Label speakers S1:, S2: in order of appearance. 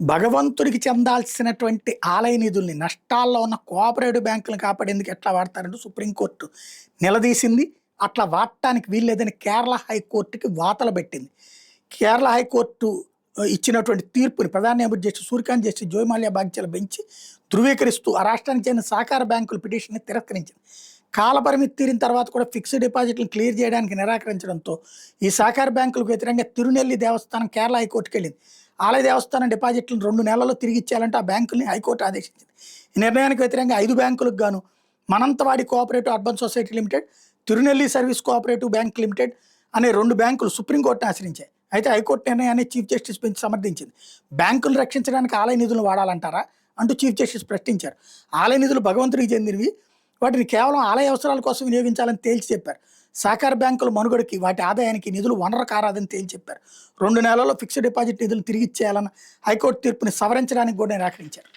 S1: భగవంతుడికి చెందాల్సినటువంటి ఆలయ నిధుల్ని నష్టాల్లో ఉన్న కోఆపరేటివ్ బ్యాంకులను కాపాడేందుకు ఎట్లా వాడతారంటూ సుప్రీంకోర్టు నిలదీసింది. అట్లా వాడటానికి వీల్లేదని కేరళ హైకోర్టుకి వాతలు పెట్టింది. కేరళ హైకోర్టు ఇచ్చినటువంటి తీర్పుని ప్రధాన న్యాయమూర్తి జస్టిస్ సూర్యకాంత్, జస్టిస్ జోయమాల్యా బాగ్చాల బెంచ్ ధృవీకరిస్తూ ఆ రాష్ట్రానికి చెందిన సహకార బ్యాంకుల పిటిషన్ని తిరస్కరించింది. కాలపరిమితి తీరిన తర్వాత కూడా ఫిక్స్డ్ డిపాజిట్లను క్లియర్ చేయడానికి నిరాకరించడంతో ఈ సహకార బ్యాంకులకు వ్యతిరేకంగా తిరునెల్లి దేవస్థానం కేరళ హైకోర్టుకి వెళ్ళింది. ఆలయ దేవస్థానం డిపాజిట్లను 2 నెలల్లో తిరిగి ఇచ్చేయాలంటే ఆ బ్యాంకుల్ని హైకోర్టు ఆదేశించింది. ఈ నిర్ణయానికి వ్యతిరేకంగా 5 బ్యాంకులకు గాను Mananthavady cooperative urban society limited, Thirunelli service cooperative bank limited అనే 2 బ్యాంకులు సుప్రీంకోర్టును ఆశ్రయించాయి. అయితే హైకోర్టు నిర్ణయాన్ని చీఫ్ జస్టిస్ బెంచ్ సమర్థించింది. బ్యాంకులు రక్షించడానికి ఆలయ నిధులను వాడాలంటారా అంటూ చీఫ్ జస్టిస్ ప్రశ్నించారు. ఆలయ నిధులు భగవంతుడికి చెందినవి, వాటిని కేవలం ఆలయ అవసరాల కోసం వినియోగించాలని తేల్చి చెప్పారు. సహకార బ్యాంకుల మనుగడకి వాటి ఆదాయానికి నిధులు వనరు కారాదని తేల్చి చెప్పారు. 2 నెలల్లో ఫిక్స్డ్ డిపాజిట్ నిధులు తిరిగి ఇచ్చేయాలన్న హైకోర్టు తీర్పుని సవరించడానికి కూడా నిరాకరించారు.